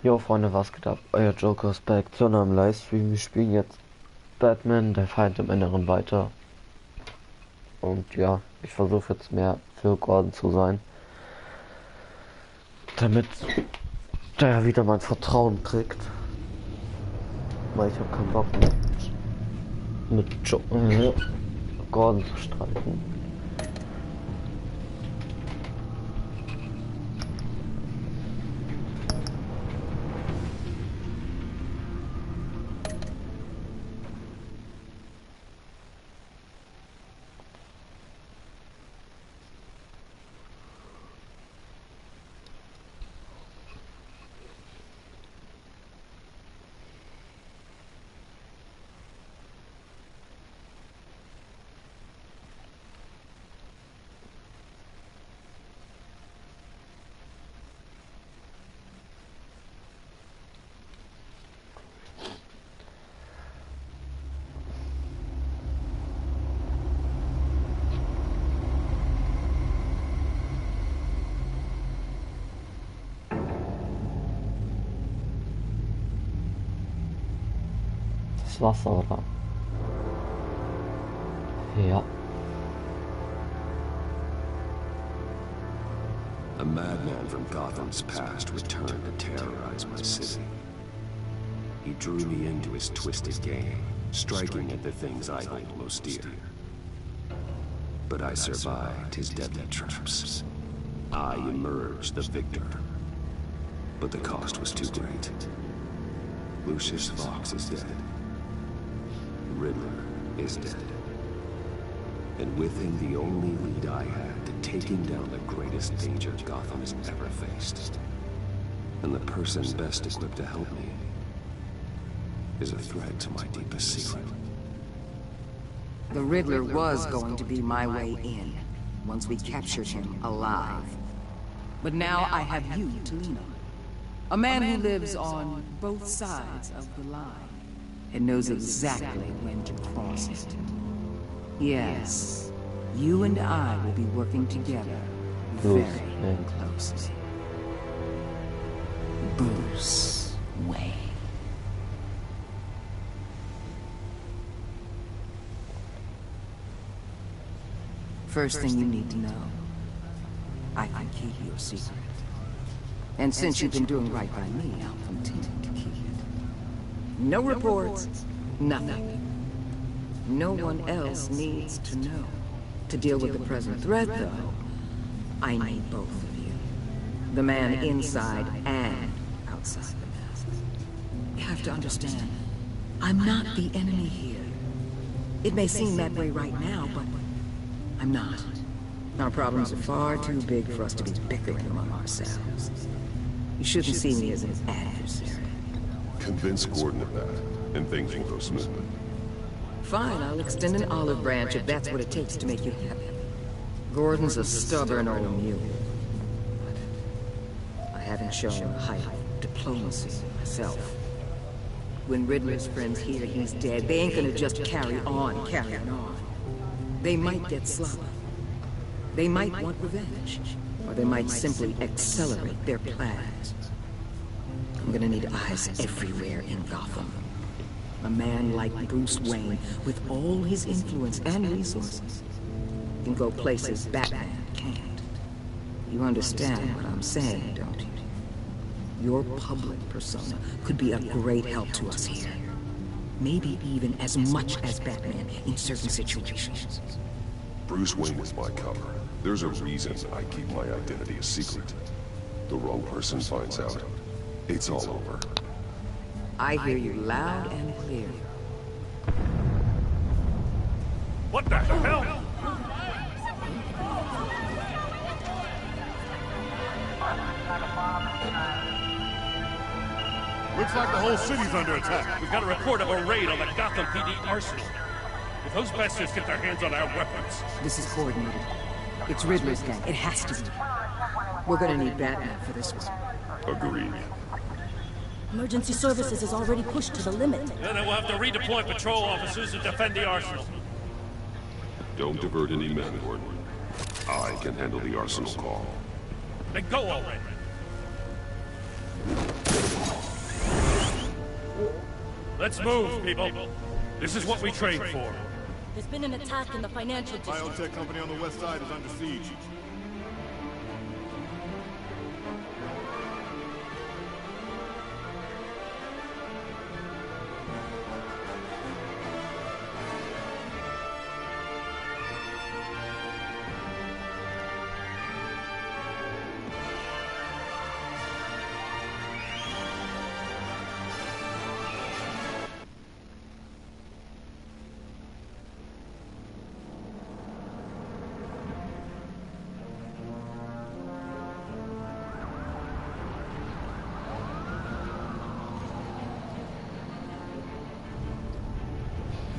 Jo Freunde, was geht ab? Euer Joker ist back zu einem Livestream. Wir spielen jetzt Batman, der Feind im Inneren weiter. Und ja, ich versuche jetzt mehr für Gordon zu sein. Damit der wieder mein Vertrauen kriegt. Weil ich habe keinen Bock mit Gordon zu streiten. Wasser, oder? Ja. A madman from Gotham's past returned to terrorize my city. He drew me into his twisted game, striking at the things I hold most dear. But I survived his deadly traps. I emerged the victor. But the cost was too great. Lucius Fox is dead. Riddler is dead. And with him the only lead I had to taking down the greatest danger Gotham has ever faced. And the person best equipped to help me is a threat to my deepest secret. The Riddler was going to be my way in, once we captured him alive. But now I have you to lean on. A man who lives on both sides of the line. And knows exactly when to cross it. Yes, you and I will be working together very closely. Bruce Wayne. First thing you need to know, I can keep your secret. And since you've been doing right by me, I'll continue to keep it. No reports, nothing. No one else needs to know. To deal with the present threat, though, I need both of you. The man inside and outside the mask. You have to understand, I'm not the enemy here. It may seem that way right now, but I'm not. Our problems are far too big for us to be bickering among ourselves. You shouldn't see me as an adversary. Convince Gordon of that, and things will go smoothly. Fine, I'll extend an olive branch if that's what it takes to make you happy. Gordon's a stubborn old mule. But I haven't shown a height of diplomacy myself. When Riddler's friends hear he's dead, they ain't gonna just carry on. They might get sloppy. They might want revenge. Or they might simply accelerate their plans. I'm gonna need eyes everywhere in Gotham. A man like Bruce Wayne, with all his influence and resources, can go places Batman can't. You understand what I'm saying, don't you? Your public persona could be a great help to us here. Maybe even as much as Batman in certain situations. Bruce Wayne is my cover. There's a reason I keep my identity a secret. The wrong person finds out, it's all over. I hear you loud and clear. What the hell? Looks like the whole city's under attack. We've got a report of a raid on the Gotham PD arsenal. If those bastards get their hands on our weapons... This is coordinated. It's Riddler's gang. It has to be. We're gonna need Batman for this one. Agreed. Emergency services is already pushed to the limit. Then we'll have to redeploy patrol officers to defend the arsenal. Don't divert any men, Gordon. I can handle the arsenal call. Then go already. Let's move, people. This is what we trained for. There's been an attack in the financial district. Biotech company on the west side is under siege.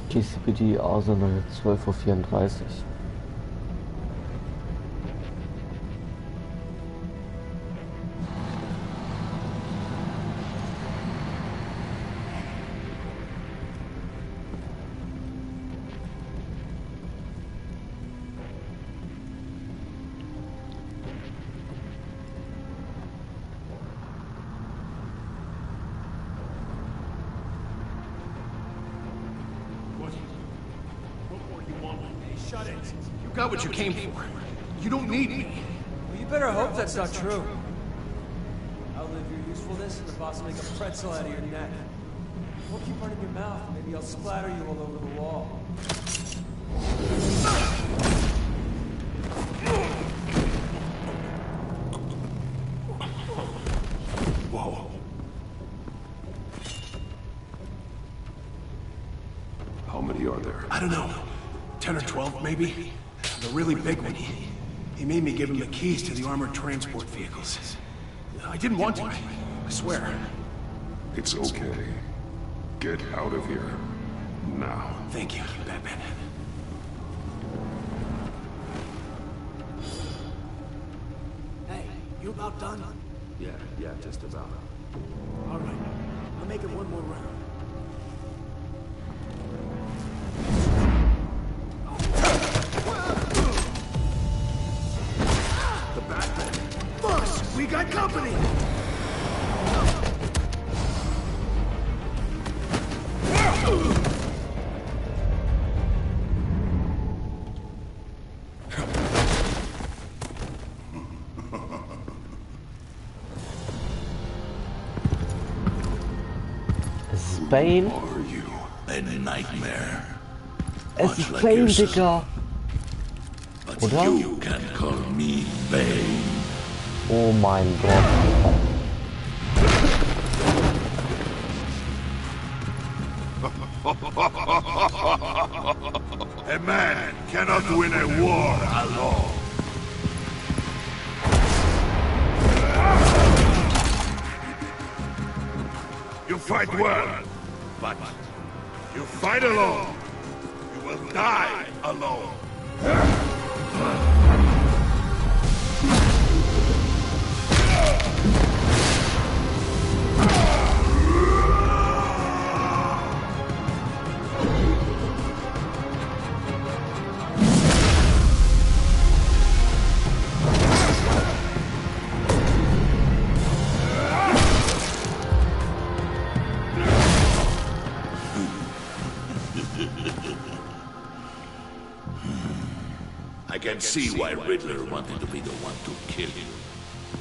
TCPD Arsenal 12:34 Uhr. Shut it. You got what you came for. You don't need me. Well, you better hope that's not true. Outlive your usefulness, and the boss will make a pretzel out of your neck. Don't keep running your mouth. Maybe I'll splatter you all over the wall. Whoa. How many are there? I don't know. 10 or 12, maybe? The really big one. He made me give him the keys to the armored transport vehicles. I didn't want to. I swear. It's okay. Get out of here. Now. Thank you, Batman. Hey, you about done? Yeah, just about. All right. I'll make it one more round. Boss, we got company! Feind? Are you? A nightmare. Es ist Much like Feind, yourself. Digga. But Oder? you can call me Feind. Oh mein Gott. A man cannot win a war alone. You fight well, but you fight alone. You will die alone. I can see why Riddler wanted to be the one to kill you.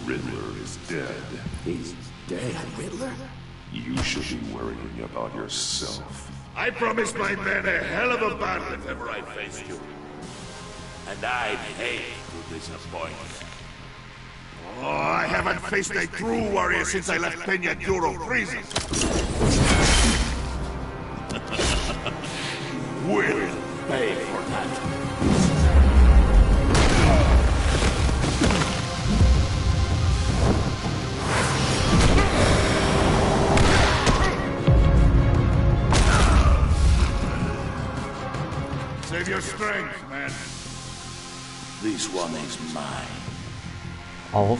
Riddler is dead. He's dead. Riddler? You should be worrying about yourself. I promised my men a hell of a battle if ever I faced you. And I'd hate to disappoint. Oh, I haven't faced a true warrior since I left Peña Duro prison. We'll pay for that. Save your strength, man. This one is mine. Auch.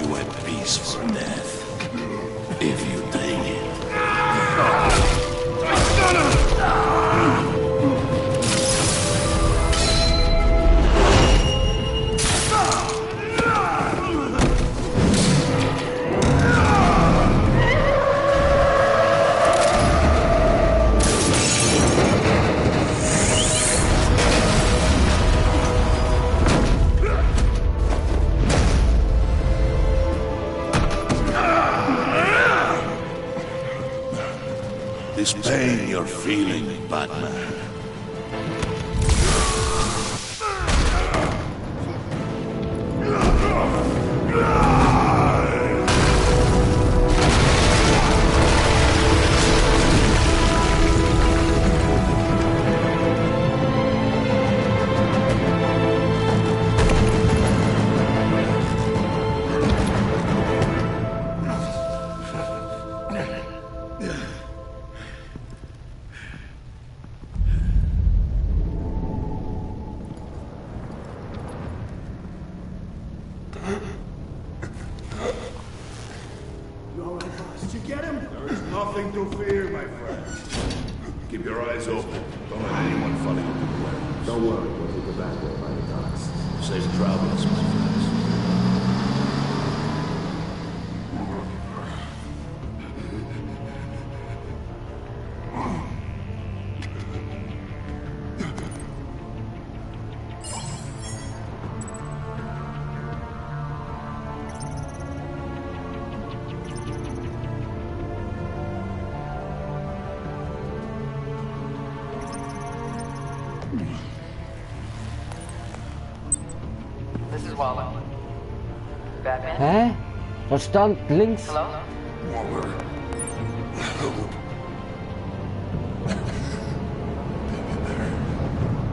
you at peace for death. If you take it. This pain you're feeling, Batman. Nothing to fear, my friend. Keep your eyes open. Don't let anyone follow you to the warehouse. Don't worry, we'll take the back way by the docks. Safe travels, my friends. This is Waller. Batman? Hä? Da stand links. Hello? Waller.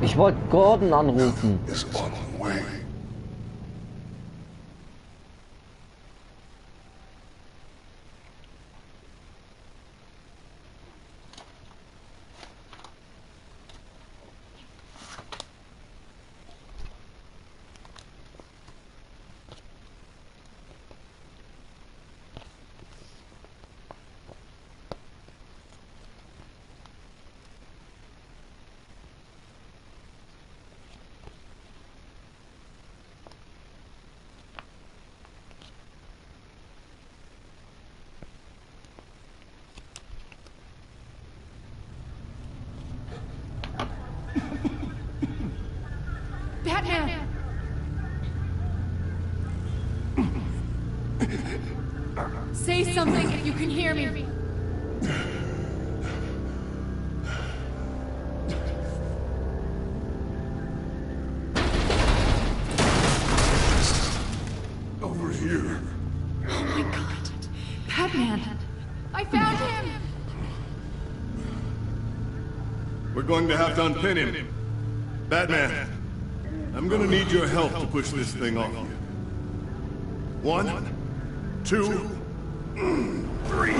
Ich wollte Gordon anrufen. Is on the way. Batman! Say something if you can hear me. Over here. Oh my god. Batman! I found him! We're going to have to unpin him. Batman, I'm gonna need your help to push this thing off you. 1, 2, 3.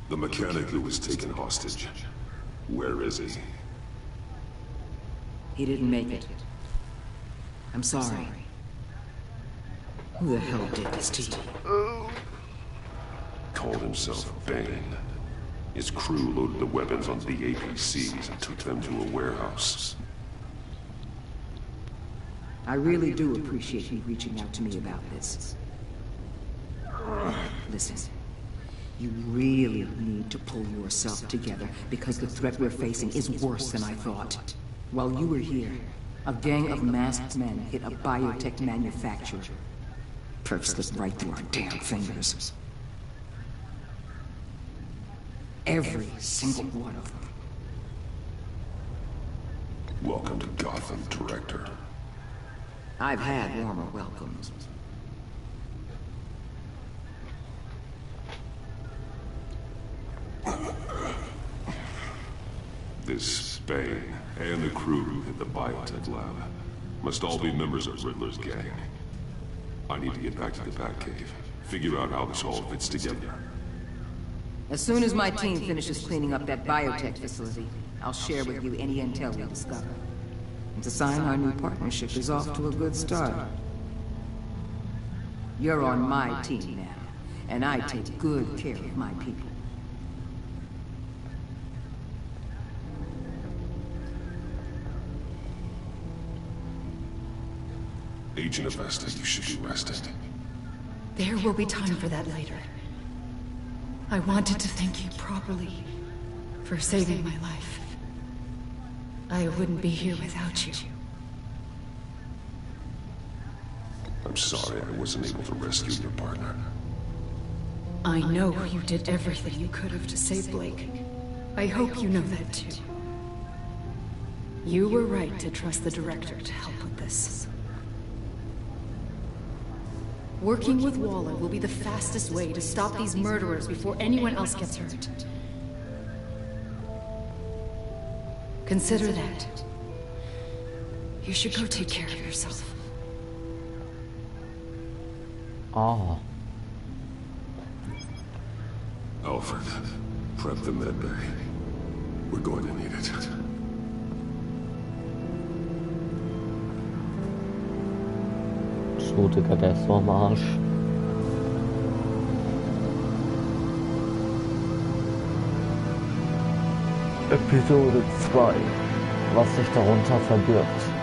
The mechanic who was taken hostage. Where is he? He didn't make it. I'm sorry. Who the hell did this to you? Called himself Bane. His crew loaded the weapons onto the APCs and took them to a warehouse. I really do appreciate you reaching out to me about this. Listen. You really need to pull yourself together, because the threat we're facing is worse than I thought. While you were here, a gang of masked men hit a biotech manufacturer. Perf slipped right through our damn fingers. Every single one of them. Welcome to Gotham, Director. I've had warmer welcomes. This Bane and the crew who hit the biotech lab must all be members of Riddler's gang. I need to get back to the Batcave, figure out how this all fits together. As soon as my team finishes cleaning up that biotech facility, I'll share with you any intel we discover. And to sign our new partnership is off to a good start. You're on my team now, and I take good care of my people. Agent Avesta, you should be rested. There will be time for that later. I wanted to thank you properly for saving my life. I wouldn't be here without you. I'm sorry I wasn't able to rescue your partner. I know you did everything you could have to save Blake. I hope you know that too. You were right to trust the director to help with this. Working with Waller will be the fastest way to stop these murderers before anyone else gets hurt. Consider that. You should go take care of yourself. Oh. Alfred, prep the med bay. We're going to need it. So, Digga, der ist so am Arsch. Episode 2. Was sich darunter verbirgt.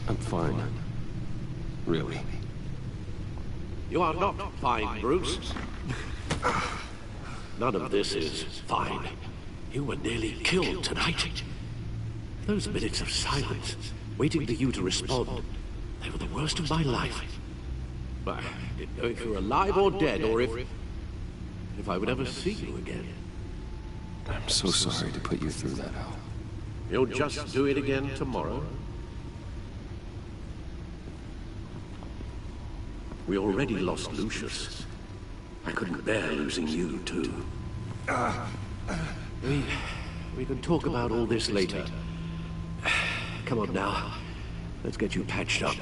I'm fine. Really. You are not fine, Bruce. None of this is fine. You were nearly killed tonight. Those minutes of silence, waiting for you to respond, they were the worst of my life. I didn't know if you were alive or dead, or if I would ever see you again. I'm so sorry to put you through that, Al. You'll just do it again tomorrow? We already lost Lucius. I couldn't bear losing you, too. We can talk about all this later. Come on now. Let's get you patched up.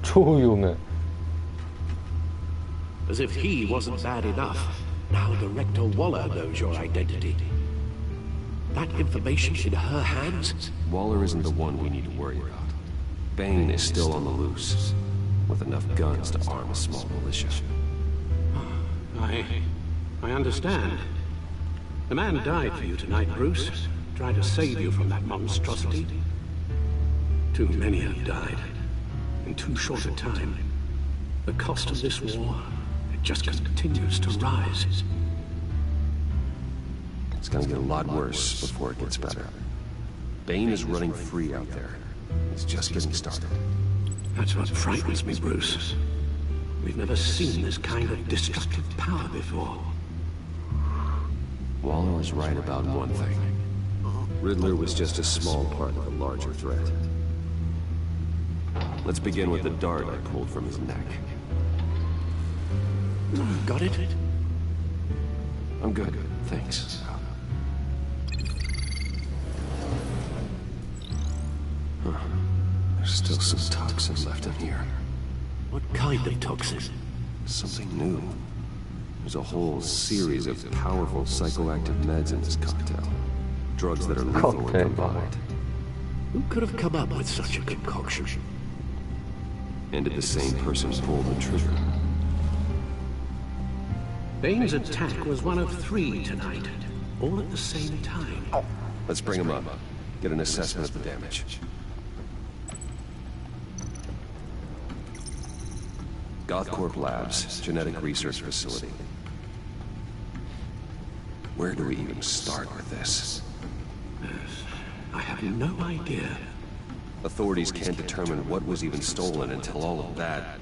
Junge. As if he wasn't bad enough, now Director Waller knows your identity. That information in her hands? Waller isn't the one we need to worry about. Bane is still on the loose, with enough guns to arm a small militia. I understand. The man died for you tonight, Bruce. Tried to save you from that monstrosity. Too many have died. In too short a time. The cost of this war, it just continues to rise. It's gonna get a lot worse before it gets better. Bane is running free out there. It's just getting started. That's what frightens me, Bruce. We've never seen this kind of destructive power before. Waller was right about one thing. Riddler was just a small part of a larger threat. Let's begin with the dart I pulled from his neck. Got it? I'm good, thanks. Huh. There's still some toxin left in here. What kind of toxin? Something new. There's a whole series of powerful psychoactive meds in this cocktail. Drugs that are lethal when combined. Who could have come up with such a concoction? And did the same person pull the trigger? Bane's attack was one of 3 tonight, all at the same time. Let's bring him up. Get an assessment of the damage. GothCorp Labs, genetic research facility. Where do we even start with this? I have no idea. Authorities can't determine what was even stolen until all of that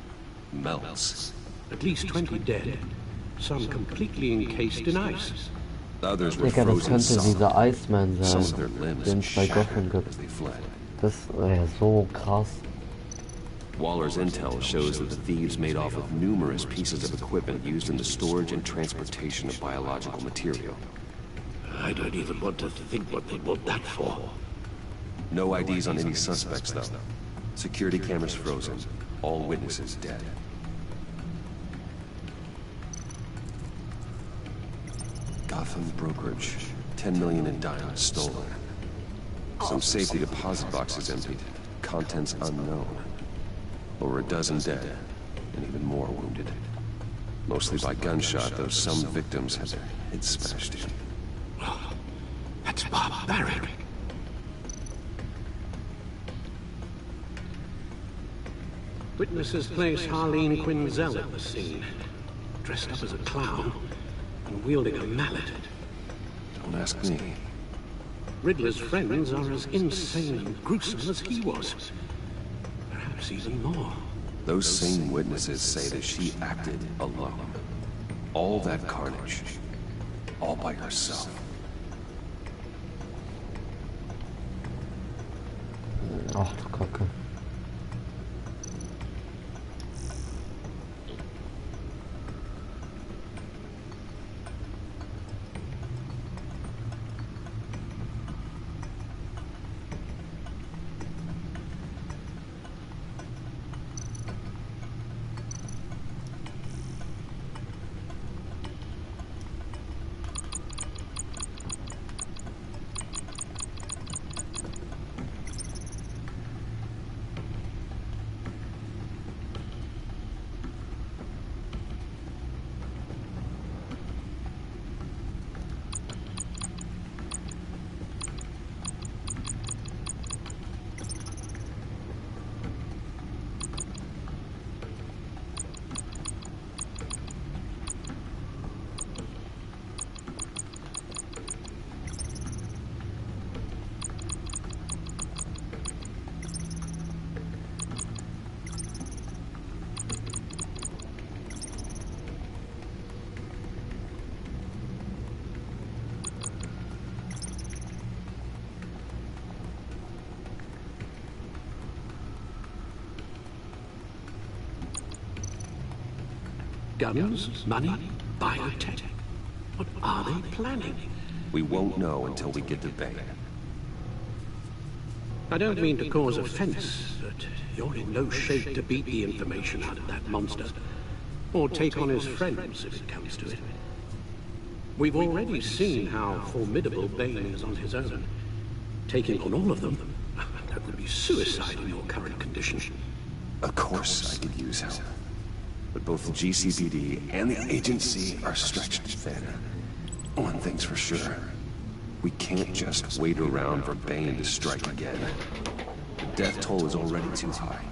melts. At least 20 dead. Some completely encased in ice. Others were Digga, das frozen könnte solid. dieser Iceman Some sein, of their limbs den es bei Gotham shattered gibt. as they fled. Das wäre so krass. Waller's intel shows that the thieves made off with numerous pieces of equipment used in the storage and transportation of biological material. I don't even want to think what they want that for. No IDs on any suspects, though. Security cameras frozen. All witnesses dead. Gotham brokerage. 10 million in diamonds stolen. Some safety deposit boxes emptied. Contents unknown. Over a dozen dead, and even more wounded. Mostly by gunshot, though some victims had their heads smashed in. That's barbaric. Witnesses place Harleen Quinzel at the scene, dressed up as a clown and wielding a mallet. Don't ask me. Riddler's friends are as insane and gruesome as he was. Perhaps even more. Those same witnesses say that she acted alone. All that carnage. All by herself. Ach du Kacke. Guns, money, biotech. What are they planning? We won't know until we get to Bay. I don't mean to cause offense, but you're in no shape to beat the information out of that monster. Or take on his friends, if it comes to it. We've already seen how formidable Bane is on his own. Taking on all of them, that would be suicide in your current condition. Of course I could use help. But both the GCPD and the agency are stretched thin. One thing's for sure. We can't just wait around for Bane to strike again. The death toll is already too high.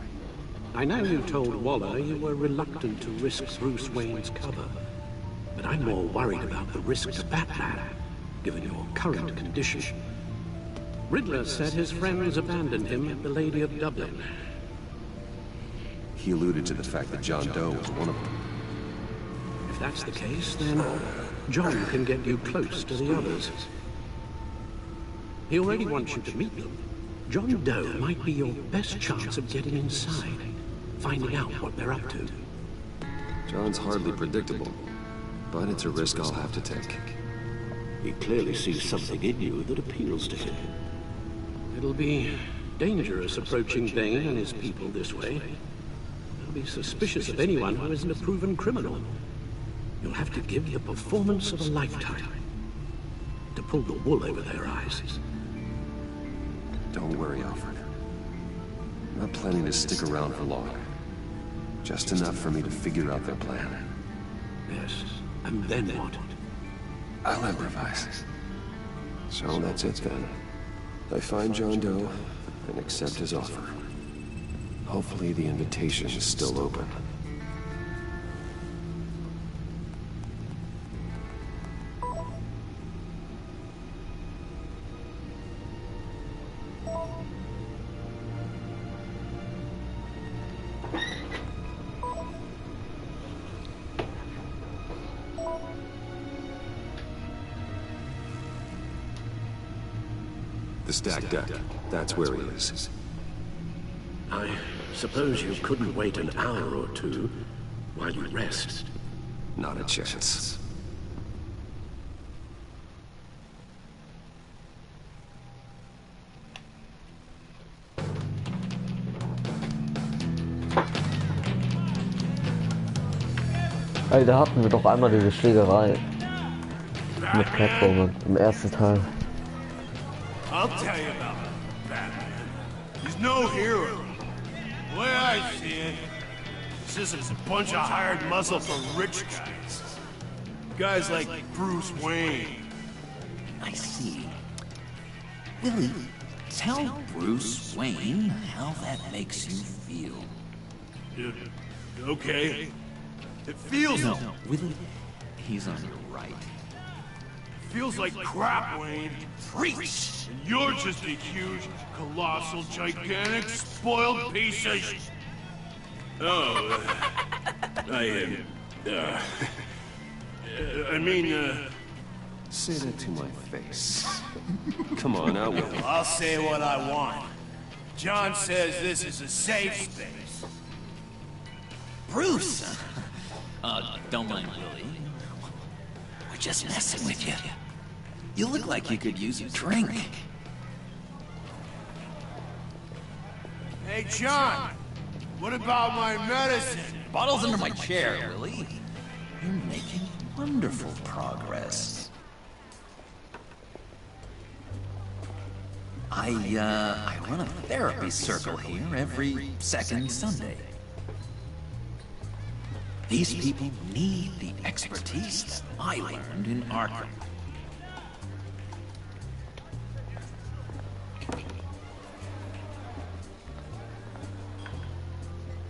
I know you told Waller you were reluctant to risk Bruce Wayne's cover. But I'm more worried about the risk to Batman, given your current condition. Riddler said his friends abandoned him at the Lady of Dublin. He alluded to the fact that John Doe was one of them. If that's the case, then John can get you close to the others. He already wants you to meet them. John Doe might be your best chance of getting inside, finding out what they're up to. John's hardly predictable, but it's a risk I'll have to take. He clearly sees something in you that appeals to him. It'll be dangerous approaching Bane and his people this way. They'll be suspicious of anyone who isn't a proven criminal. You'll have to give the performance of a lifetime to pull the wool over their eyes. Don't worry, Alfred. I'm not planning to stick around for long. Just enough for me to figure out their plan. Yes, and then what? I'll improvise. So that's it then. I find John Doe and accept his offer. Hopefully the invitation is still open. The stacked deck. That's where he is. I suppose you couldn't wait an hour or two while you rest. Not a chance. Ey, da hatten wir doch einmal diese Schlägerei mit Catwoman im ersten Teil. I'll tell you about Batman. He's no hero. The way I see it, this is a bunch of hired muscle for rich guys. Guys like Bruce Wayne. I see. Willie, tell Bruce Wayne how that makes you feel. Okay. It feels... No, Willie, he's on your right. Feels like crap, Wayne. Preach! And you're just a huge, colossal, gigantic, spoiled piece of... I mean, Say that to my face. Come on, out with it. I'll say what I want. John says this is a safe space. Bruce! Don't mind Willie. We're just messing with you. You look like you could use a drink. Hey, John! What about my medicine? Bottle's under my chair, Willie. You're making wonderful progress. I run a therapy circle here every second Sunday. These people need the expertise that I learned in Arkham.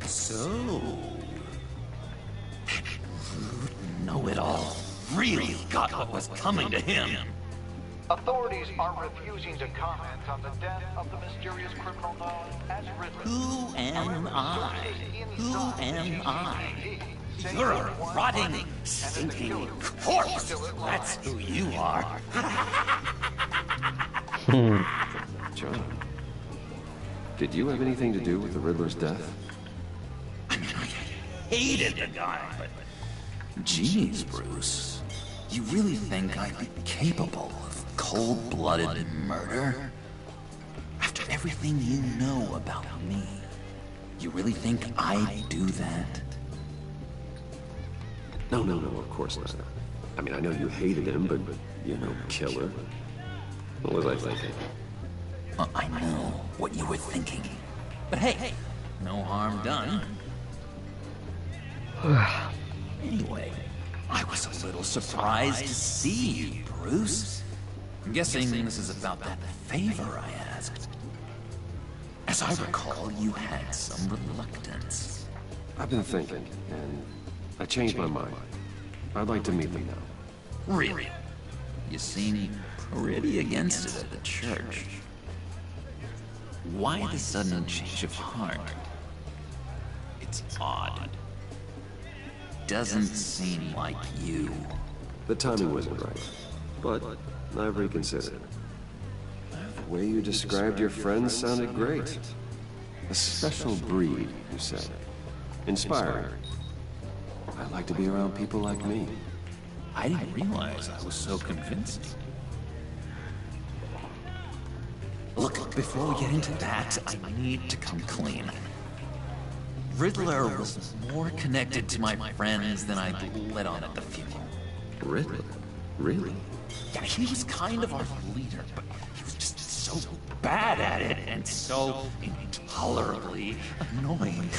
So... that rude know-it-all really got what was coming to him. Authorities are refusing to comment on the death of the mysterious criminal known as Riddler. Who am I? Who am I? You're a rotting, stinking corpse! That's who you are. John, did you have anything to do with the Riddler's death? I mean, I hated the guy, but... Jeez, Bruce. You really think I'd be capable of cold-blooded murder? After everything you know about me, you really think I'd do that? No, of course not. I mean, I know you hated him, but you're no killer. What was I thinking? I know what you were thinking. But hey, no harm done. Anyway, I was a little surprised to see you, Bruce. I'm guessing this is about that favor I asked. As I recall, you had some reluctance. I've been thinking, and I changed my mind. I'd like to meet them now. Really? You seem pretty against it at the church. Why the sudden change of heart? It's odd. Doesn't seem like you. The timing wasn't right, but I've reconsidered. The way you described your friends sounded great. A special breed, you said. Inspiring. I'd like to be around people like me. I didn't realize I was so convincing. Look, before we get into that, I need to come clean. Riddler was more connected to my friends than I let on at the funeral. Riddler? Really? Yeah, he was kind of our leader, but he was just so bad at it and so intolerably annoying.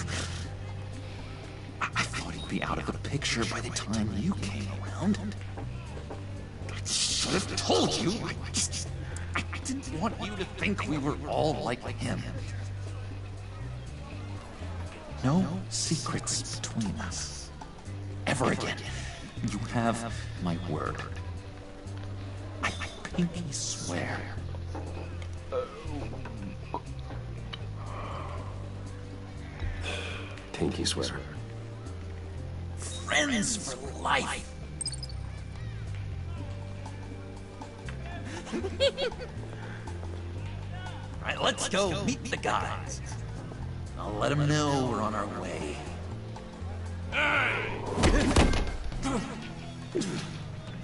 I thought he'd be out of the picture by the time you came around. I should have told you. I didn't want you to think we were all like him. No secrets between us. Ever again. You have my word. I pinky swear. Pinky swear. Friends for life. Let's go meet the guys. I'll let them know we're on our way. Hey!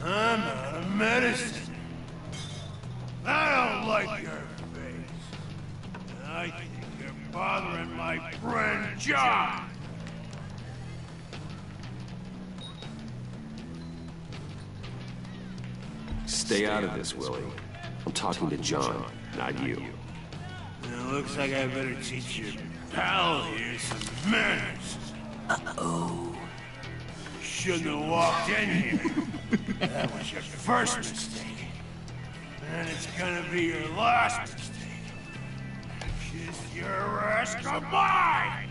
I'm out of medicine. I don't like your face. I think you're bothering my friend John. Stay out of this, Willie. I'm talking to John, not you. It looks like I better teach your pal here some manners. Uh-oh. You shouldn't have walked in here. That was your first mistake. And it's gonna be your last mistake. Kiss your ass goodbye!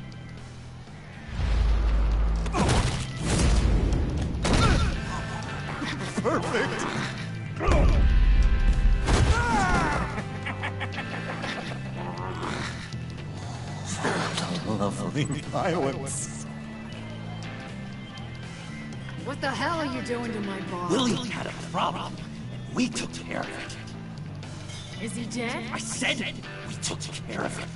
Perfect! Lovely violence. What the hell are you doing to my boss? Willie had a problem. We took care of it. Is he dead? I said it. We took care of it.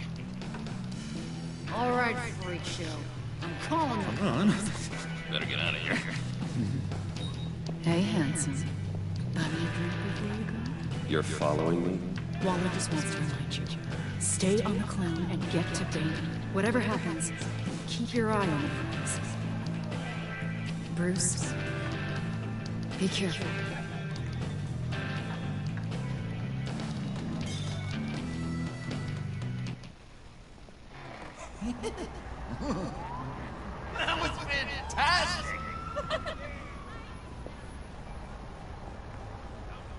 All right, freak show. I'm calling him. Come on. Better get out of here. Hey, handsome. Buy me a drink before you go? You're following me? Waller just wants to remind you. Stay on the clown and get to Bane. Whatever happens, keep your eye on the prize. Bruce, be careful. That was fantastic!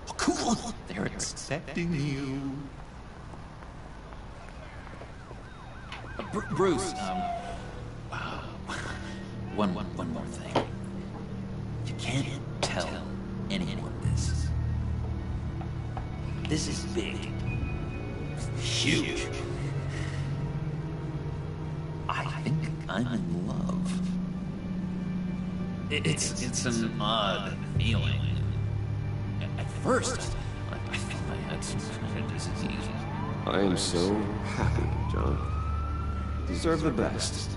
Oh, cool! They're expecting you. Bruce, one more thing. You can't tell anyone this. This is big. Huge. I think I'm in love. It's an odd feeling. At first, I thought I had some kind of disease. I am so happy, John. You deserve the best.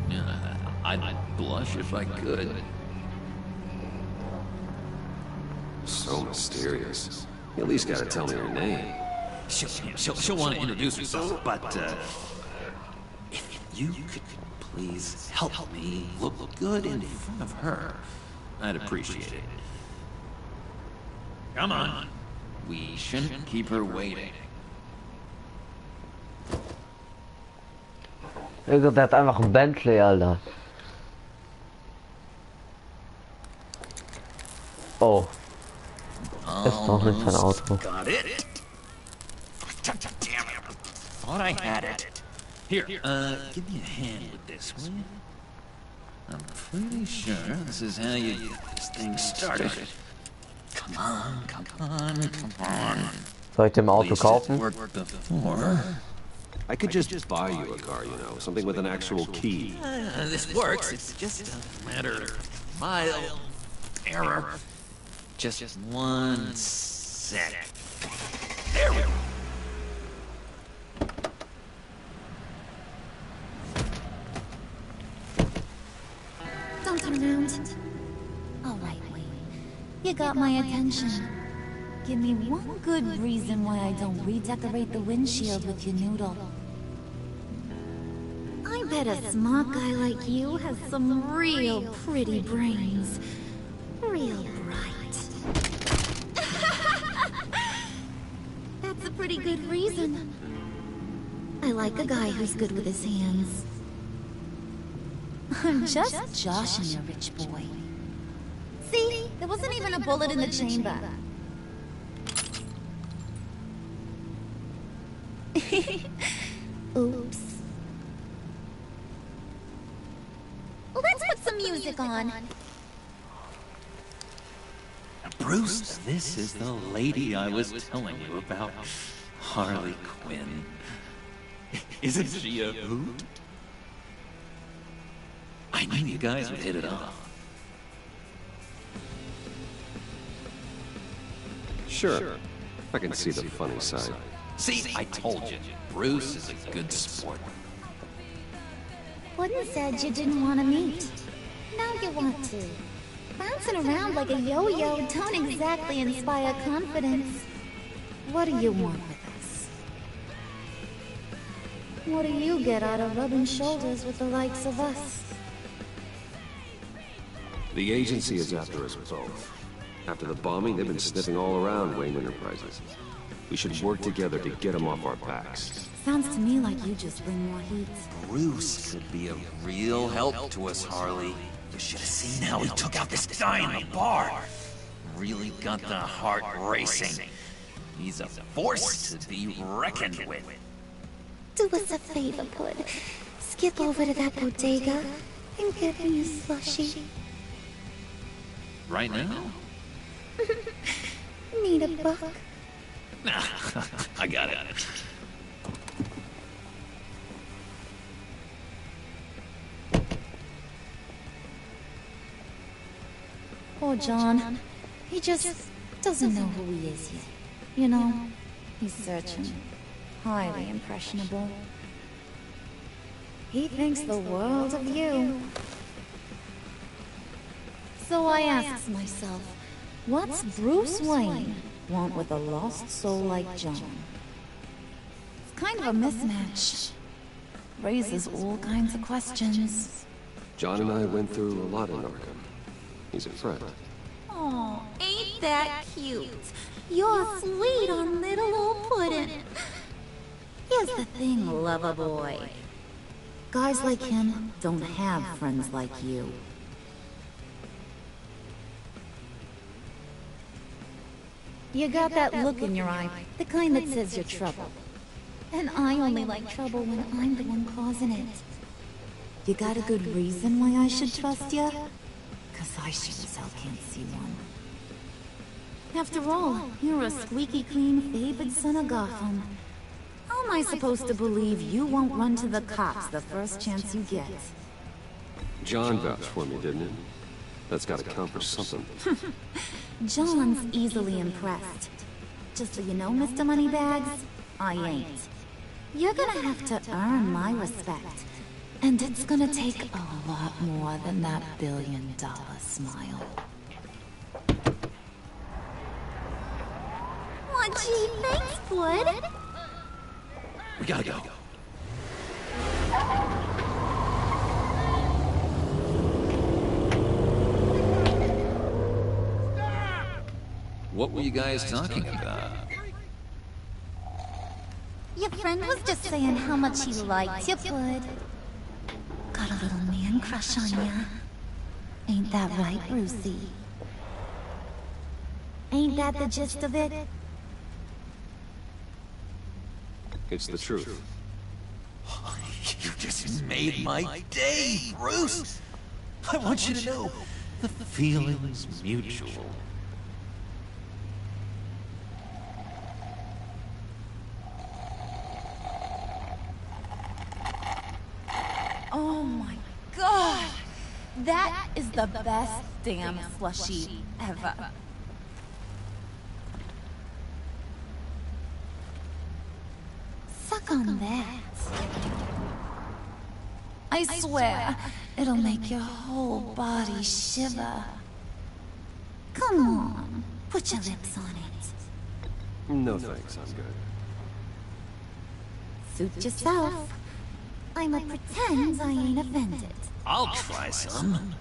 Yeah, I'd blush if I could. So mysterious. You at least gotta tell me your name. She'll want to introduce herself, but if you could please help me look good in front of her, I'd appreciate it. Come on. We shouldn't keep her waiting. Irgend der hat einfach ein Bentley, Alter. Oh. Ist noch nicht sein Auto. Got it. Damn it. Thought I had it. Here, give me a hand with this, will you? I'm pretty sure this is how you get this thing started. Come on, come on, come on. Soll ich dem Auto kaufen? I could just buy you a car, you know, something with an actual key. This works. It's just a matter of mild error. Just one sec. There we go. Don't turn around. All right, wait. You got my attention. Give me one good reason why I don't redecorate the windshield with your noodle. I bet a smart guy like you has some real pretty brains. Real bright. That's a pretty good reason. I like a guy who's good with his hands. I'm just joshing you, rich boy. See? There wasn't even a bullet in the chamber. Oops. Let's put some music on. Bruce, this is the lady I was telling you about. Harley Quinn. Isn't she a hoot? I knew you guys would hit it off. Sure. I can see the funny side. See, I told you, Bruce is a good sport. Wooden said you didn't want to meet. Now you want to. Bouncing around like a yo-yo don't exactly inspire confidence. What do you want with us? What do you get out of rubbing shoulders with the likes of us? The agency is after us both. After the bombing, they've been sniffing all around Wayne Enterprises. We should work together to get them off our backs. Sounds to me like you just bring more heat. Bruce could be a real help to us, Harley. You should have seen how he took out this guy in the bar. Really got the heart racing. He's a force to be reckoned with. Do us a favor, Pud. Skip over to that bodega and get me a slushie. Right now? Need a buck? Nah, I got it. Poor John. He just doesn't know who he is yet. You know, he's searching. Highly impressionable. He thinks the world of you. So I asks myself, what's Bruce Wayne want with a lost soul like John? It's kind of a mismatch. Raises all kinds of questions. John and I went through a lot in Arkham. He's a friend. Oh, ain't that cute? You're sweet on little old Puddin'. Here's the thing, lover boy. Guys like him don't have friends like you. You got that look in your eye, the kind that says you're trouble. And I only like trouble when I'm the one causing it. You got a good reason why I should trust you? 'Cause I sure as hell can't see one. After all, you're a squeaky clean favored son of Gotham. How am I supposed to believe you won't run to the cops the first chance you get? John vouched for me, didn't he? That's gotta count for something. John's easily impressed. Just so you know, Mr. Moneybags, I ain't. You're gonna have to earn my respect. And it's gonna take a lot more than that billion-dollar smile. Aw, gee, thanks, Bud. We gotta go. What were you guys talking about? Your friend was just saying how much he liked you, Bud. Got a little man crush on ya. Ain't that right, Brucey? Ain't that the gist of it? It's the truth. You just made my day, Bruce! I want you to know, the feeling's mutual. Oh my god! That is the best damn slushie ever. Suck on that. I swear, it'll make your whole body shiver. Come on, put your lips on it. No thanks, I'm good. Suit yourself. I'ma pretend I ain't offended. I'll try some.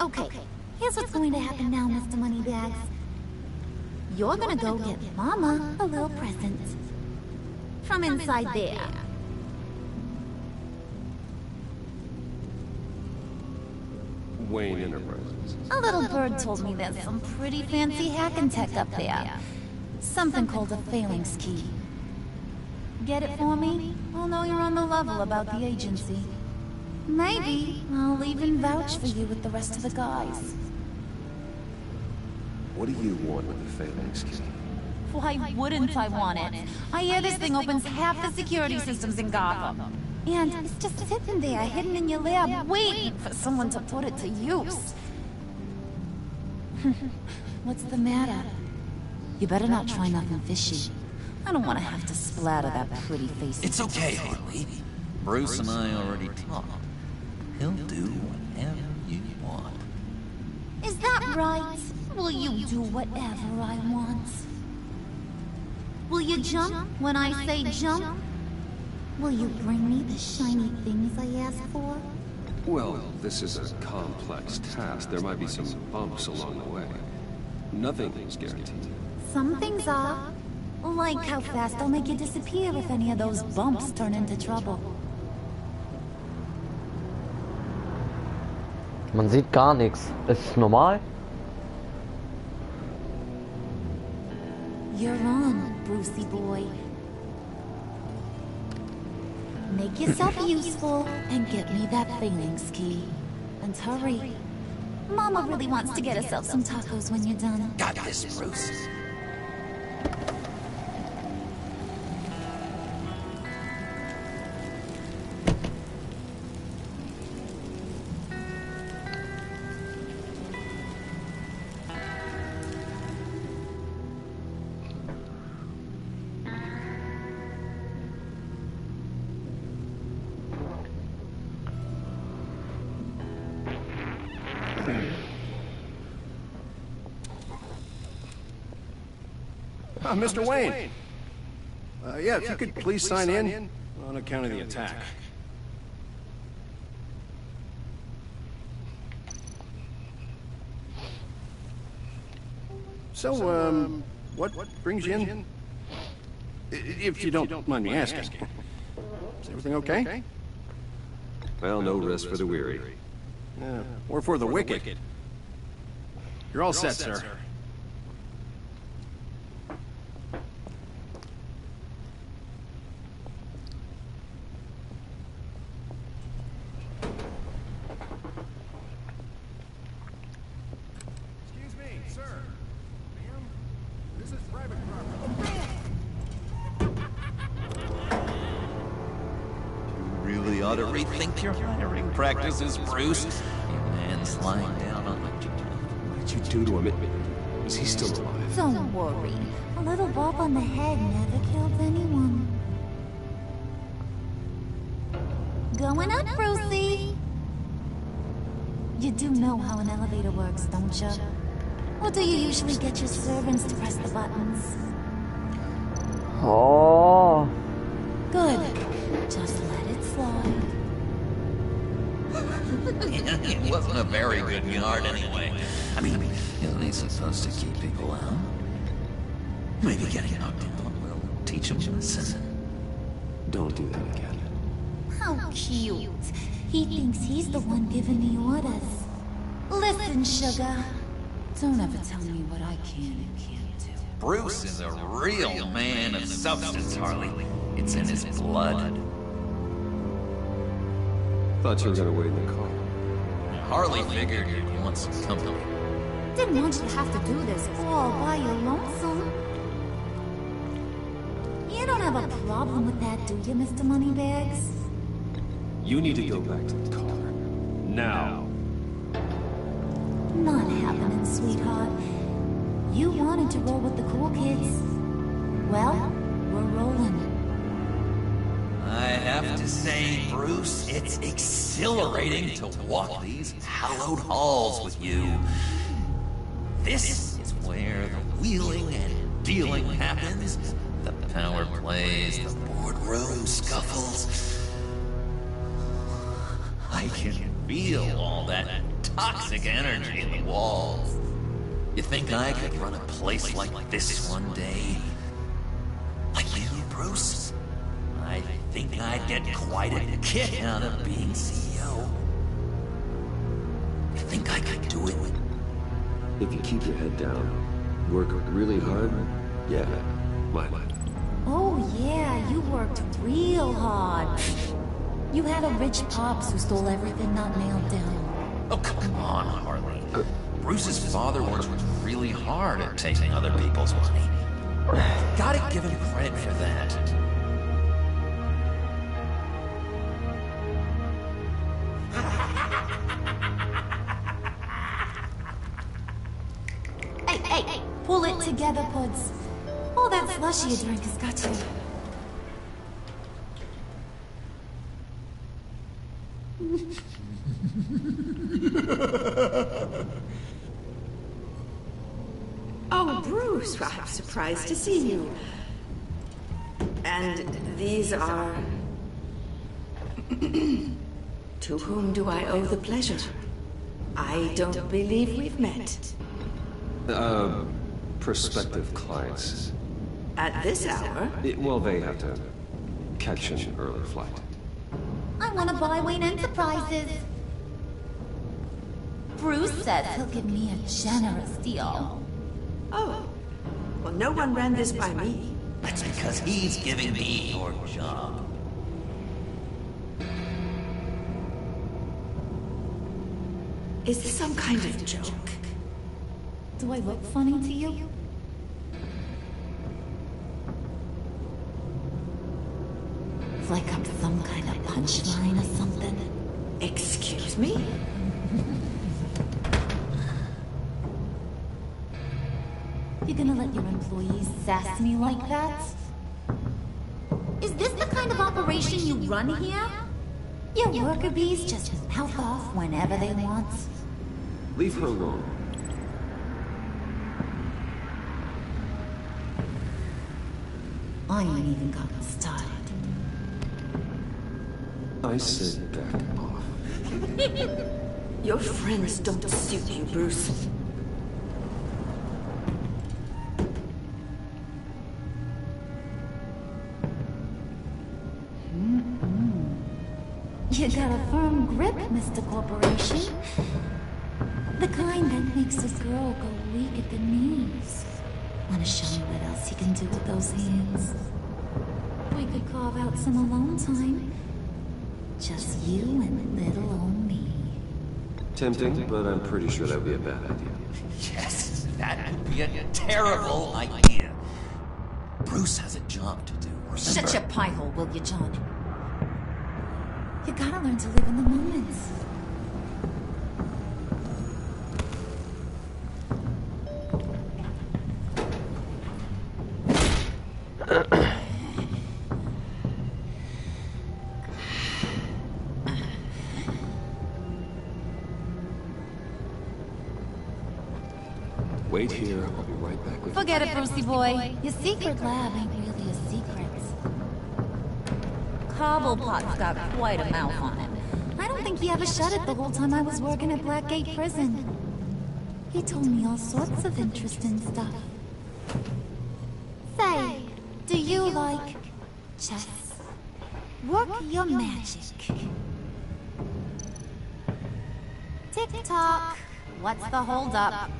Okay, here's what's going to happen now, Mr. Moneybags. You're gonna go get Mama a little present. From inside there. Wayne Enterprises. A little bird told me there's some pretty fancy hacking tech up there. Something called a phalanx key. Get it for me? I'll know you're on the level about the agency. Maybe I'll even vouch for you with the rest of the guys. What do you want with the phalanx key? Why wouldn't I want it? I hear this thing opens half the security systems in Gotham. And it's just sitting there, hidden in your lab, waiting for someone to put it to use. What's the matter? You better not try nothing fishy. I don't want to have to splatter that pretty face. It's okay, Harley. Bruce and I already talked. He'll do whatever you want. Is that right? Will you do whatever I want? Will you jump when I say jump? Will you bring me the shiny things I ask for? Well, this is a complex task. There might be some bumps along the way. Nothing is guaranteed. Some things are. Like how fast I'll make you disappear if any of those bumps turn into trouble. Man sieht gar nichts. Ist es normal? You're on, Brucey boy. Make yourself useful and get me that Phalanx key. And hurry. Mama really wants to get herself some tacos when you're done. Got this, Bruce. Mr. Wayne. Yeah, if you could please sign in on account of the attack. So, what brings you in? If you don't mind me asking. Is everything okay? Well, no rest for the weary. Or for the wicked. You're all set, sir. Ought to rethink your hiring practices, Bruce. Your man's lying down on the... What did you do to him? Is he still alive? Don't worry. A little bump on the head never killed anyone. Going up, Brucey! You do know how an elevator works, don't you? Or do you usually get your servants to press the buttons? Oh. Good. Just let it slide. It wasn't a very good yard anyway. I mean, isn't he supposed to keep people out? Maybe getting knocked down will teach him a lesson. Don't do that again. How cute. He thinks he's the one giving me orders. Listen, sugar. Don't ever tell me what I can and can't do. Bruce is a real man of substance, Harley. It's in his blood. Thought you were gonna wait in the car. Harley figured you'd want some company. Didn't want you to have to do this all by your lonesome. You don't have a problem with that, do you, Mr. Moneybags? You need to go back to the car. Now. Not happening, sweetheart. You wanted to roll with the cool kids. Well, we're rolling. I have to say, Bruce, it's exhilarating to walk these hallowed halls with you. This is where the wheeling and dealing happens. The power plays, the boardroom scuffles. I can feel all that toxic energy in the walls. You think I could run a place like this one day? Like you, Bruce? I think I'd get quite a kick out of being CEO. You think I could do it? If you keep your head down, work really hard, yeah, why not? Oh yeah, you worked real hard. You had a rich pops who stole everything not nailed down. Oh, come on, Harley. Bruce's father works really hard at taking other people's money. Gotta give him credit for that. Pull it together, Puds. All that slushy you drink has got you. Oh, Bruce, well, I'm surprised to see you. And these are... To whom do I owe the pleasure? I don't believe we've met. Prospective clients. At this hour? Well, they have to catch an early flight. I want to buy Wayne Enterprises. Bruce says he'll give me a generous deal. Oh. Well, no one ran this by me. That's because he's giving me your job. Is this some kind of joke? Do I look funny to you? It's like I'm some kind of punchline or something. Excuse me? You gonna let your employees sass me like that? Is this the kind of operation you run here? Your worker bees just mouth off whenever they want. Leave her alone. I ain't even gotten started. I said back off. Your friends don't suit you, Bruce. You got a firm grip, Mr. Corporation. The kind that makes a girl go weak at the knees. Wanna show me what else you can do with those hands? We could carve out some alone time. Just you and little old me. Tempting, but I'm pretty sure that would be a bad idea. Yes, that would be a terrible idea. Bruce has a job to do. Remember? Shut your pie hole, will you, John? You gotta learn to live in the moments. Wait here, I'll be right back with you. Forget it, Brucey boy. Your secret lab ain't really a secret. Cobblepot's got quite a mouth on it. I don't think he ever shut it the whole time I was working at Blackgate Prison. He told me all sorts of interesting stuff. Say, do you like chess? Work your magic. Tick-tock. What's the holdup?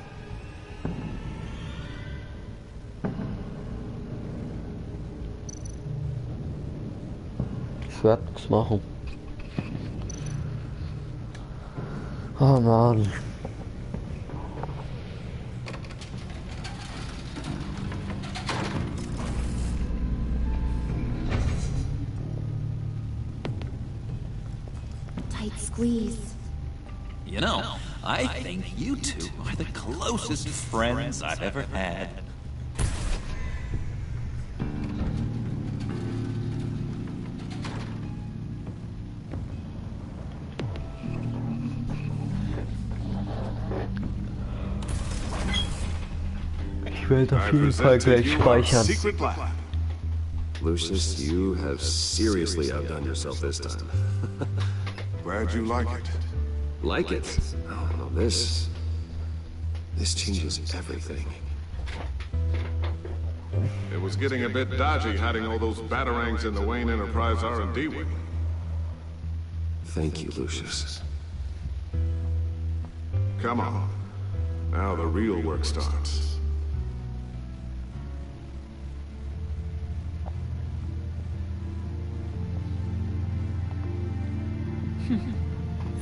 Ich werde nichts machen. Oh Mann. Tight squeeze. You know, I think you two are the closest friends I've ever had. Ich werde auf jeden Fall gleich speichern. Lucius, you have seriously outdone yourself this time. Glad you like it. Like it? Oh, no, this changes everything. It was getting a bit dodgy hiding all those batarangs in the Wayne Enterprise R&D wing. Thank you, Lucius. Come on. Now the real work starts.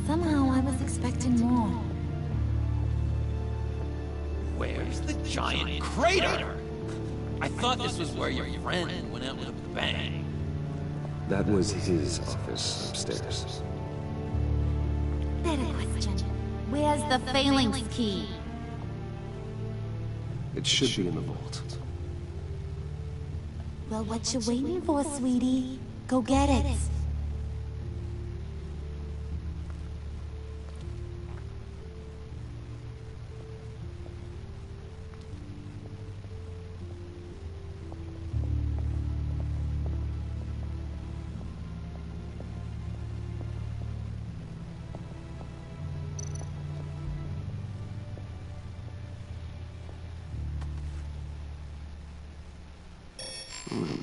Somehow I was expecting more. Where's the giant crater? I thought this was where your friend went out with a bang. That was his office upstairs. Better question. Where's the phalanx key? It should be in the vault. Well, what you waiting for, sweetie? Go get it.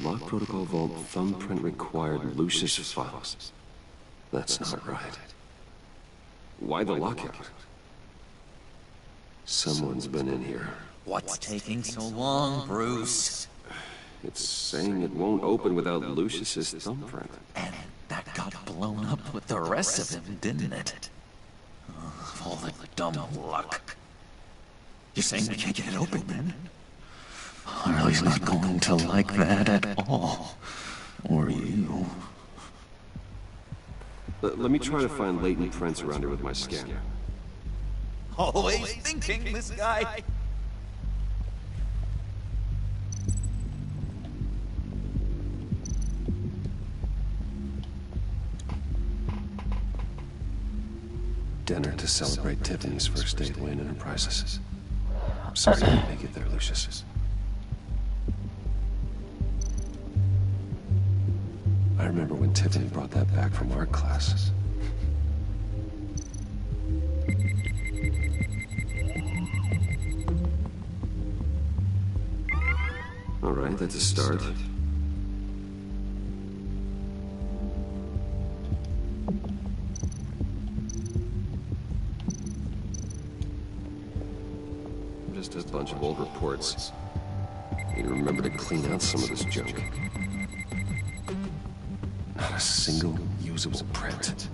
Lock protocol vault thumbprint required Lucius files. That's not right. Why the lockout? Someone's been in here. What's taking so long, Bruce? It's saying it won't open without Lucius's thumbprint. And that got blown up with the rest of him, didn't it? Oh, all the dumb luck. You're saying we can't get it open, then? Harley's not going to like that at all. Or you. Let me try to find latent prints around here with my scanner. Always thinking, this guy. Dinner to celebrate Tiffany's first day at Wayne Enterprises. I'm sorry you didn't make it there, Lucius. I remember when Tiffany brought that back from art class. All right, that's a start. Just a bunch of old reports. Need to remember to clean out some of this junk. Not a single usable print.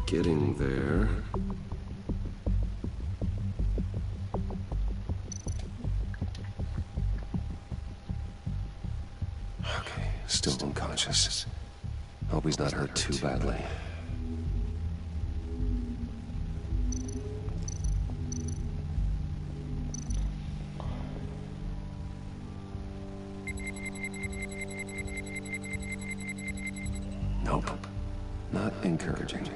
Getting there. Okay, still unconscious. Hope he's not hurt too badly. Nope. Not encouraging.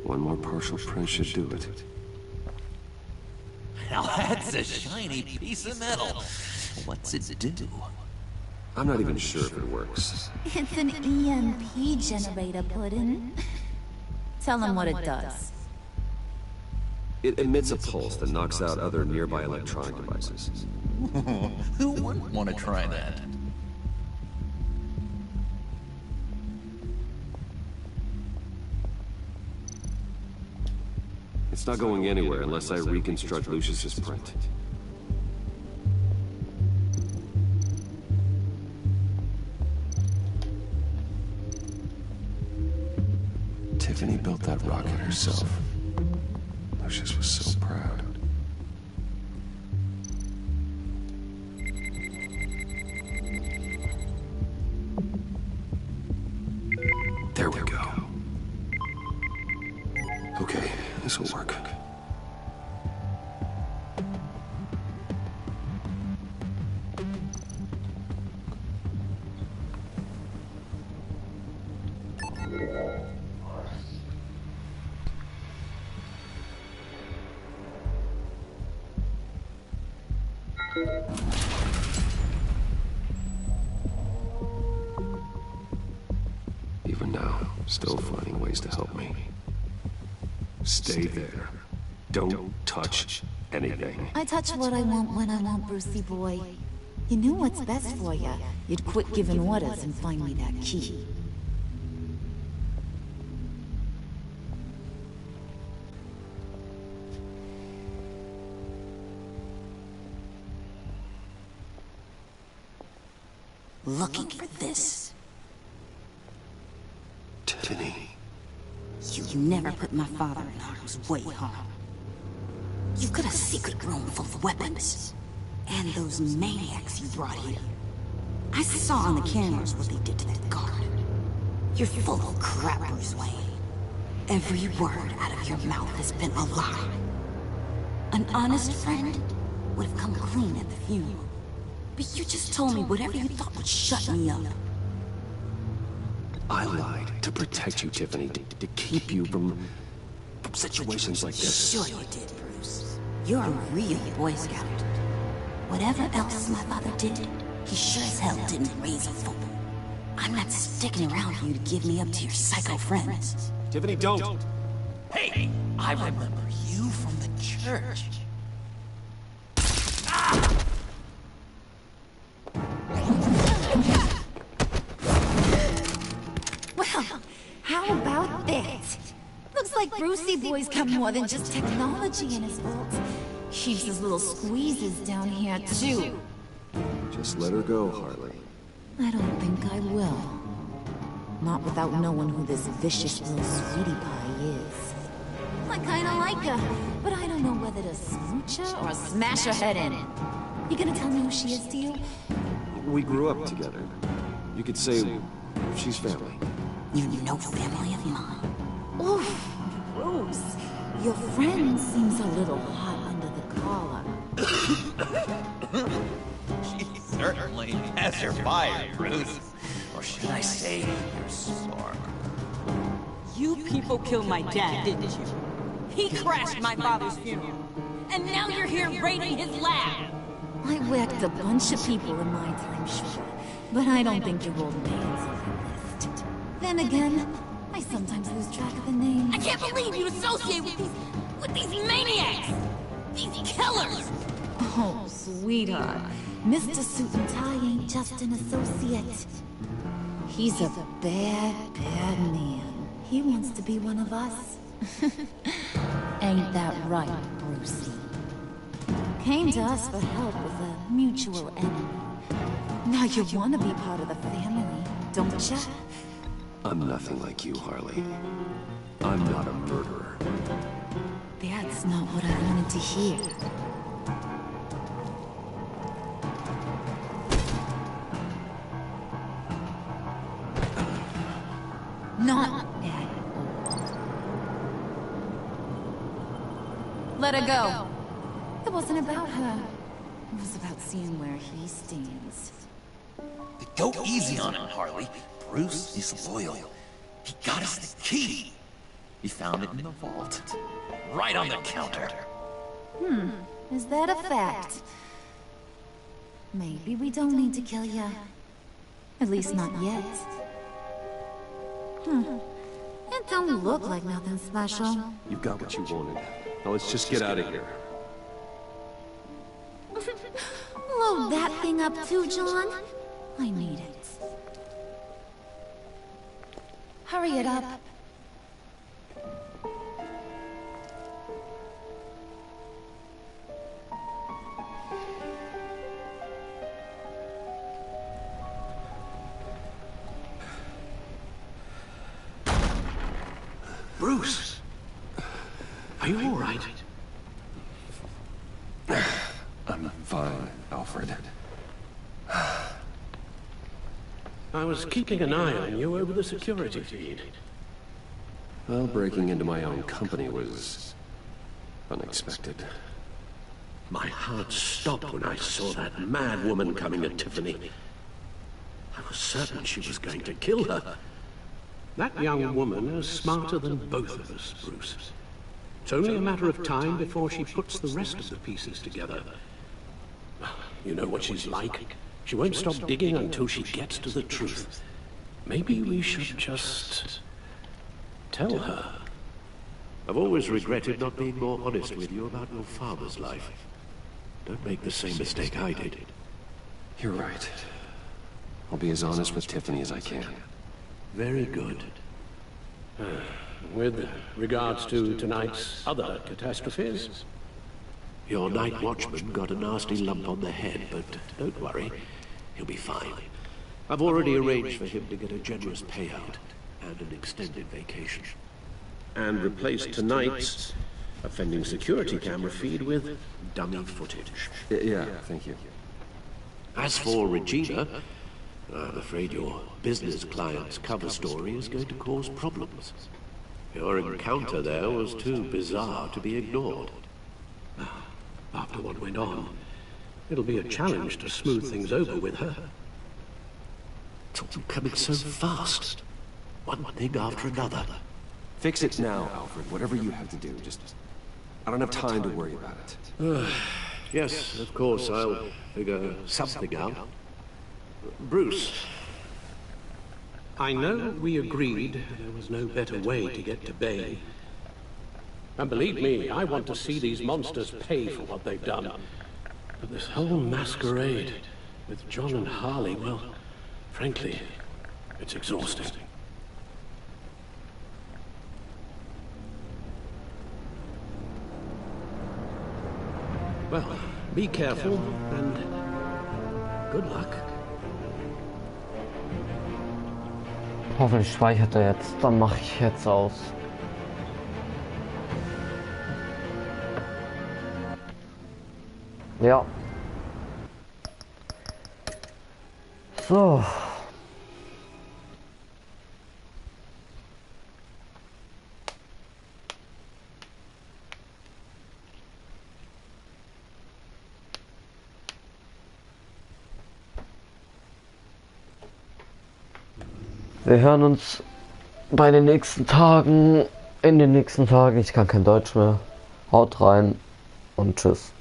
One more partial print should do it. Now that's a shiny piece of metal. What's it do? I'm not even sure if it works. It's an EMP generator, Puddin'. Tell him what it does. It emits a pulse that knocks out other nearby electronic devices. Who wouldn't want to try that? It's not going anywhere unless I reconstruct Lucius's print. Tiffany built that rocket herself. Lucius was so proud. There we go. Okay, this will work. Even now, still finding ways to help me. Stay there. Don't touch anything. I touch what I want when I want, Brucey boy. You knew what's best for you. You'd quit giving orders and find me that key. looking for this. Tiffany. You never put my father in harm's way, huh? You've got a secret room full of weapons. And those maniacs you brought here. I saw on the cameras what they did to that guard. You're full of crap, Bruce Wayne. Every word out of your mouth has been a lie. An honest friend would have come clean at the funeral. But you just told me whatever you thought would shut me up. I lied to protect you, Tiffany, to keep you from situations like this. Sure you did, Bruce. You're a real Boy Scout. Whatever else my father did, he sure as hell didn't raise a fool. I'm not sticking around for you to give me up to your psycho friends. Tiffany, don't! Hey, I remember you from the church. Ah! Well, how about that? Looks like Brucey Boy's got more than just technology in his vault. Keeps his little squeezes down here, too. Just let her go, Harley. I don't think I will. Not without knowing who this vicious little sweetie pie is. I kinda like her, but I don't know whether to smooch her or smash her head in. You gonna tell me who she is to you? We grew up together. You could say she's family. You know family of mine. Oof, Bruce. Your friend seems a little hot under the collar. She certainly has her fire, Bruce. Or should I say, your spark. You people killed my dad, didn't you? He crashed my father's funeral. And now you're here raiding his lab. I whacked a bunch of people in my time, sure. But I don't think your old man's on the list. Then again, I sometimes lose track of the names. I can't believe you associate with these maniacs! These killers! Oh, sweetheart. Mr. Suit and Tie ain't just an associate. He's a bad, bad man. He wants to be one of us. Ain't that right, Brucey? Came to us for help with a mutual enemy. Now you want to be part of the family, don't ya? I'm nothing like you, Harley. I'm not a murderer. That's not what I wanted to hear. Not at all. Let her go. It wasn't about her. It was about seeing where he stands. Go easy on him, Harley. Bruce is loyal. He got us the key. He found it in the vault. Right on the counter. Is that a fact? Maybe we don't need to kill ya. At least not yet. It don't look like nothing special. You've got what you wanted. Now let's just get out of here. Load that thing up too, John. I need it. Hurry it up. Bruce! Are you all right? I'm fine, Alfred. I was keeping an eye on you over the security feed. Well, breaking into my own company was unexpected. My heart stopped when I saw that mad woman coming at Tiffany. I was certain she was going to kill her. That young woman is smarter than both of us, Bruce. It's only a matter of time before she puts the rest of the pieces together. You know what she's like. She won't stop digging until she gets to the truth. Maybe we should just tell her. I've always regretted not being more honest with you about your father's life. Don't make the same mistake I did. You're right. I'll be as honest with Tiffany as I can. Very good. With regards to tonight's other catastrophes, your night watchman got a nasty lump on the head, but don't worry, he'll be fine. I've already arranged for him to get a generous payout and an extended vacation. And replaced tonight's offending security camera feed with dummy footage. Yeah, thank you. As for Regina, I'm afraid your business client's cover story is going to cause problems. Your encounter there was too bizarre to be ignored. After what went on, it'll be a challenge to smooth things over with her. It's all coming so fast. One thing after another. Fix it now, Alfred. Whatever you have to do. Just... I don't have time to worry about it. Yes, of course, I'll figure something out. Bruce, I know we agreed there was no better way to get to Bane. And believe me, I want to see these monsters pay for what they've done. But this whole masquerade with John and Harley, well, frankly, it's exhausting. Well, be careful, and good luck. Hoffentlich speichert er jetzt. Dann mache ich jetzt aus. Ja. So. Wir hören uns bei den nächsten Tagen, in den nächsten Tagen. Ich kann kein Deutsch mehr. Haut rein und tschüss.